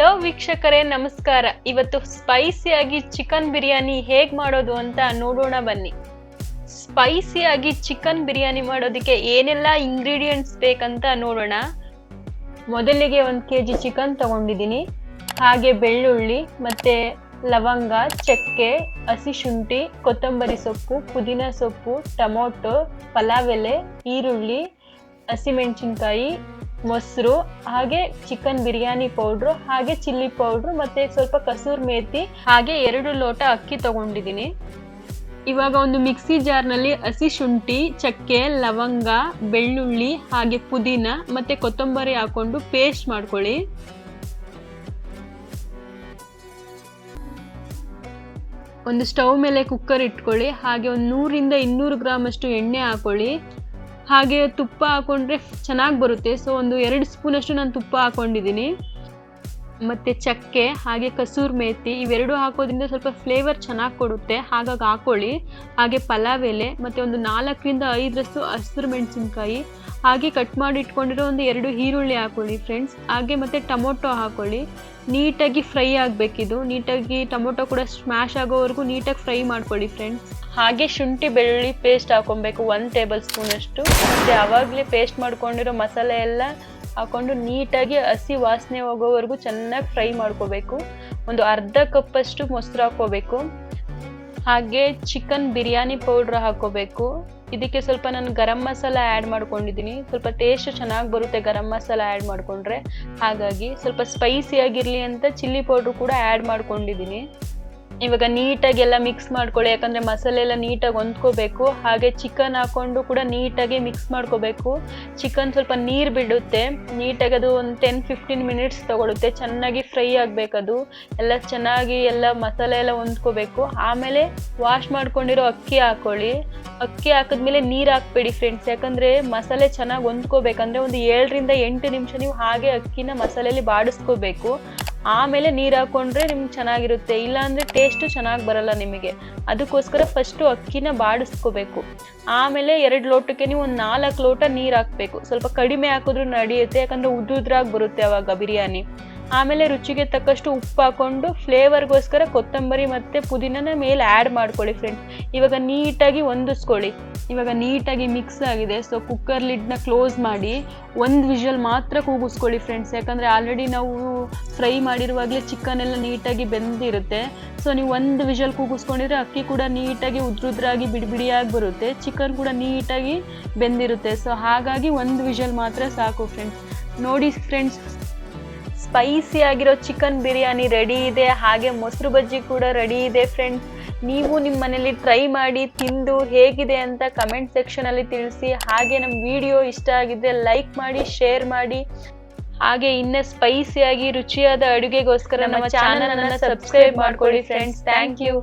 Hello ವೀಕ್ಷಕರೇ, ನಮಸ್ಕಾರ. ಇವತ್ತು ಸ್ಪೈಸಿಯಾಗಿ ಚಿಕನ್ ಬಿರಿಯಾನಿ ಹೇಗ್ ಮಾಡೋದು ಅಂತ ನೋಡೋಣ ಬನ್ನಿ. ಸ್ಪೈಸಿಯಾಗಿ ಚಿಕನ್ ಬಿರಿಯಾನಿ ಮಾಡೋದಕ್ಕೆ ಏನೆಲ್ಲ ಇಂಗ್ರೀಡಿಯೆಂಟ್ಸ್ ಬೇಕಂತ ನೋಡೋಣ. ಮೊದಲಿಗೆ 1 kg ಚಿಕನ್ ತಗೊಂಡಿದ್ದೀನಿ. ಹಾಗೆ ಬೆಳ್ಳುಳ್ಳಿ ಮತ್ತೆ ಲವಂಗ, ಚಕ್ಕೆ, ಹಸಿ ಶುಂಠಿ, ಕೊತ್ತಂಬರಿ ಸೊಪ್ಪು, ಪುದೀನ ಸೊಪ್ಪು, ಟೊಮೊಟೊ, ಪಲಾವ್ ಎಲೆ, ಈರುಳ್ಳಿ, ಹಸಿಮೆಣಸಿನ್ಕಾಯಿ, ಮೊಸರು, ಹಾಗೆ ಚಿಕನ್ ಬಿರಿಯಾನಿ ಪೌಡ್ರು, ಹಾಗೆ ಚಿಲ್ಲಿ ಪೌಡ್ರು, ಮತ್ತೆ ಸ್ವಲ್ಪ ಕಸೂರ್ ಮೇಥಿ, ಹಾಗೆ 2 ಲೋಟ ಅಕ್ಕಿ ತಗೊಂಡಿದ್ದೀನಿ. ಇವಾಗ ಒಂದು ಮಿಕ್ಸಿ ಜಾರ್ನಲ್ಲಿ ಹಸಿ ಶುಂಠಿ, ಚಕ್ಕೆ, ಲವಂಗ, ಬೆಳ್ಳುಳ್ಳಿ, ಹಾಗೆ ಪುದೀನ ಮತ್ತೆ ಕೊತ್ತಂಬರಿ ಹಾಕೊಂಡು ಪೇಸ್ಟ್ ಮಾಡ್ಕೊಳ್ಳಿ. ಒಂದು ಸ್ಟವ್ ಮೇಲೆ ಕುಕ್ಕರ್ ಇಟ್ಕೊಳ್ಳಿ. ಹಾಗೆ ಒಂದು 100 ರಿಂದ 200 ಗ್ರಾಮ್ ಅಷ್ಟು ಎಣ್ಣೆ ಹಾಕೊಳ್ಳಿ. ಹಾಗೆ ತುಪ್ಪ ಹಾಕೊಂಡ್ರೆ ಚೆನ್ನಾಗಿ ಬರುತ್ತೆ. ಸೊ ಒಂದು 2 ಸ್ಪೂನ್ ಅಷ್ಟು ನಾನು ತುಪ್ಪ ಹಾಕೊಂಡಿದ್ದೀನಿ. ಮತ್ತು ಚಕ್ಕೆ ಹಾಗೆ ಕಸೂರ್ ಮೇಥಿ ಇವೆರಡು ಹಾಕೋದ್ರಿಂದ ಸ್ವಲ್ಪ ಫ್ಲೇವರ್ ಚೆನ್ನಾಗಿ ಕೊಡುತ್ತೆ, ಹಾಗಾಗಿ ಹಾಕೊಳ್ಳಿ. ಹಾಗೆ ಪಲಾವ್ ಎಲೆ ಮತ್ತು ಒಂದು 4 ರಿಂದ 5 ಹಸಿರು ಮೆಣಸಿನ್ಕಾಯಿ, ಹಾಗೆ ಕಟ್ ಮಾಡಿ ಇಟ್ಕೊಂಡಿರೋ ಒಂದು 2 ಈರುಳ್ಳಿ ಹಾಕೊಳ್ಳಿ ಫ್ರೆಂಡ್ಸ್. ಹಾಗೆ ಮತ್ತು ಟೊಮೊಟೊ ಹಾಕೊಳ್ಳಿ. ನೀಟಾಗಿ ಫ್ರೈ ಆಗಬೇಕಿದು. ನೀಟಾಗಿ ಟೊಮೊಟೊ ಕೂಡ ಸ್ಮ್ಯಾಶ್ ಆಗೋವರೆಗೂ ನೀಟಾಗಿ ಫ್ರೈ ಮಾಡ್ಕೊಳ್ಳಿ ಫ್ರೆಂಡ್ಸ್. ಹಾಗೆ ಶುಂಠಿ ಬೆಳ್ಳುಳ್ಳಿ ಪೇಸ್ಟ್ ಹಾಕೊಬೇಕು 1 ಟೇಬಲ್ ಸ್ಪೂನ್ ಅಷ್ಟು. ಮತ್ತು ಆವಾಗಲೇ ಪೇಸ್ಟ್ ಮಾಡ್ಕೊಂಡಿರೋ ಮಸಾಲೆ ಎಲ್ಲ ಹಾಕೊಂಡು ನೀಟಾಗಿ ಹಸಿ ವಾಸನೆ ಹೋಗೋವರೆಗೂ ಚೆನ್ನಾಗಿ ಫ್ರೈ ಮಾಡ್ಕೋಬೇಕು. ಒಂದು ಅರ್ಧ ಕಪ್ಪಷ್ಟು ಮೊಸರು ಹಾಕೋಬೇಕು. ಹಾಗೆ ಚಿಕನ್ ಬಿರಿಯಾನಿ ಪೌಡ್ರ್ ಹಾಕೋಬೇಕು. ಇದಕ್ಕೆ ಸ್ವಲ್ಪ ನಾನು ಗರಂ ಮಸಾಲ ಆ್ಯಡ್ ಮಾಡ್ಕೊಂಡಿದ್ದೀನಿ. ಸ್ವಲ್ಪ ಟೇಸ್ಟ್ ಚೆನ್ನಾಗಿ ಬರುತ್ತೆ ಗರಂ ಮಸಾಲ ಆ್ಯಡ್ ಮಾಡಿಕೊಂಡ್ರೆ, ಹಾಗಾಗಿ ಸ್ವಲ್ಪ ಸ್ಪೈಸಿ ಆಗಿರಲಿ ಅಂತ ಚಿಲ್ಲಿ ಪೌಡ್ರು ಕೂಡ ಆ್ಯಡ್ ಮಾಡ್ಕೊಂಡಿದ್ದೀನಿ. ಇವಾಗ ನೀಟಾಗಿ ಎಲ್ಲ ಮಿಕ್ಸ್ ಮಾಡ್ಕೊಳ್ಳಿ, ಯಾಕಂದರೆ ಮಸಾಲೆ ಎಲ್ಲ ನೀಟಾಗಿ ಹೊಂದ್ಕೋಬೇಕು. ಹಾಗೆ ಚಿಕನ್ ಹಾಕ್ಕೊಂಡು ಕೂಡ ನೀಟಾಗಿ ಮಿಕ್ಸ್ ಮಾಡ್ಕೋಬೇಕು. ಚಿಕನ್ ಸ್ವಲ್ಪ ನೀರು ಬಿಡುತ್ತೆ, ನೀಟಾಗಿ ಅದು ಒಂದು 10-15 ಮಿನಿಟ್ಸ್ ತೊಗೊಳುತ್ತೆ. ಚೆನ್ನಾಗಿ ಫ್ರೈ ಆಗಬೇಕದು ಎಲ್ಲ, ಚೆನ್ನಾಗಿ ಎಲ್ಲ ಮಸಾಲೆ ಎಲ್ಲ ಹೊಂದ್ಕೋಬೇಕು. ಆಮೇಲೆ ವಾಶ್ ಮಾಡ್ಕೊಂಡಿರೋ ಅಕ್ಕಿ ಹಾಕ್ಕೊಳ್ಳಿ. ಅಕ್ಕಿ ಹಾಕಿದ್ಮೇಲೆ ನೀರು ಹಾಕ್ಬೇಡಿ ಫ್ರೆಂಡ್ಸ್, ಯಾಕಂದರೆ ಮಸಾಲೆ ಚೆನ್ನಾಗಿ ಹೊಂದ್ಕೋಬೇಕಂದ್ರೆ ಒಂದು 7 ರಿಂದ 8 ನಿಮಿಷ ನೀವು ಹಾಗೆ ಅಕ್ಕಿನ ಮಸಾಲೆಯಲ್ಲಿ ಬಾಡಿಸ್ಕೋಬೇಕು. ಆಮೇಲೆ ನೀರು ಹಾಕ್ಕೊಂಡ್ರೆ ನಿಮ್ಗೆ ಚೆನ್ನಾಗಿರುತ್ತೆ, ಇಲ್ಲಾಂದರೆ ಟೇಸ್ಟು ಚೆನ್ನಾಗಿ ಬರಲ್ಲ ನಿಮಗೆ. ಅದಕ್ಕೋಸ್ಕರ ಫಸ್ಟು ಅಕ್ಕಿನ ಬಾಡಿಸ್ಕೋಬೇಕು. ಆಮೇಲೆ 2 ಲೋಟಕ್ಕೆ ನೀವು ಒಂದು 4 ಲೋಟ ನೀರು ಹಾಕಬೇಕು. ಸ್ವಲ್ಪ ಕಡಿಮೆ ಹಾಕಿದ್ರೂ ನಡೆಯುತ್ತೆ, ಯಾಕಂದರೆ ಉದ್ದುದ್ರಾಗಿ ಬರುತ್ತೆ ಆವಾಗ ಬಿರಿಯಾನಿ. ಆಮೇಲೆ ರುಚಿಗೆ ತಕ್ಕಷ್ಟು ಉಪ್ಪು ಹಾಕ್ಕೊಂಡು ಫ್ಲೇವರ್ಗೋಸ್ಕರ ಕೊತ್ತಂಬರಿ ಮತ್ತು ಪುದೀನನ ಮೇಲೆ ಆ್ಯಡ್ ಮಾಡ್ಕೊಳ್ಳಿ ಫ್ರೆಂಡ್ಸ್. ಇವಾಗ ನೀಟಾಗಿ ಹೊಂದಿಸ್ಕೊಳ್ಳಿ. ಇವಾಗ ನೀಟಾಗಿ ಮಿಕ್ಸ್ ಆಗಿದೆ. ಸೊ ಕುಕ್ಕರ್ ಲಿಡ್ನ ಕ್ಲೋಸ್ ಮಾಡಿ 1 ವಿಷಲ್ ಮಾತ್ರ ಕೂಗಿಸ್ಕೊಳ್ಳಿ ಫ್ರೆಂಡ್ಸ್, ಯಾಕಂದರೆ ಆಲ್ರೆಡಿ ನಾವು ಫ್ರೈ ಮಾಡಿರುವಾಗಲೇ ಚಿಕನ್ ಎಲ್ಲ ನೀಟಾಗಿ ಬೆಂದಿರುತ್ತೆ. ಸೊ ನೀವು 1 ವಿಷಲ್ ಕೂಗಿಸ್ಕೊಂಡಿದ್ರೆ ಅಕ್ಕಿ ಕೂಡ ನೀಟಾಗಿ ಉದ್ರುದ್ರಾಗಿ ಬಿಡಿಯಾಗಿ ಬರುತ್ತೆ, ಚಿಕನ್ ಕೂಡ ನೀಟಾಗಿ ಬೆಂದಿರುತ್ತೆ. ಸೊ ಹಾಗಾಗಿ 1 ವಿಷಲ್ ಮಾತ್ರ ಸಾಕು ಫ್ರೆಂಡ್ಸ್. ನೋಡಿ ಫ್ರೆಂಡ್ಸ್, ಸ್ಪೈಸಿ ಆಗಿರೋ ಚಿಕನ್ ಬಿರಿಯಾನಿ ರೆಡಿ ಇದೆ. ಹಾಗೆ ಮೊಸರು ಬಜ್ಜಿ ಕೂಡ ರೆಡಿ ಇದೆ ಫ್ರೆಂಡ್ಸ್. ನೀವು ನಿಮ್ಮ ಮನೇಲಿ ಟ್ರೈ ಮಾಡಿ ತಿಂದು ಹೇಗಿದೆ ಅಂತ ಕಮೆಂಟ್ ಸೆಕ್ಷನಲ್ಲಿ ತಿಳಿಸಿ. ಹಾಗೆ ನಮ್ಮ ವಿಡಿಯೋ ಇಷ್ಟ ಆಗಿದ್ದರೆ ಲೈಕ್ ಮಾಡಿ, ಶೇರ್ ಮಾಡಿ. ಹಾಗೆ ಇನ್ನೂ ಸ್ಪೈಸಿಯಾಗಿ ರುಚಿಯಾದ ಅಡುಗೆಗೋಸ್ಕರ ನಮ್ಮ ಚಾನಲನ್ನು ಸಬ್ಸ್ಕ್ರೈಬ್ ಮಾಡ್ಕೊಳ್ಳಿ ಫ್ರೆಂಡ್ಸ್. Thank you.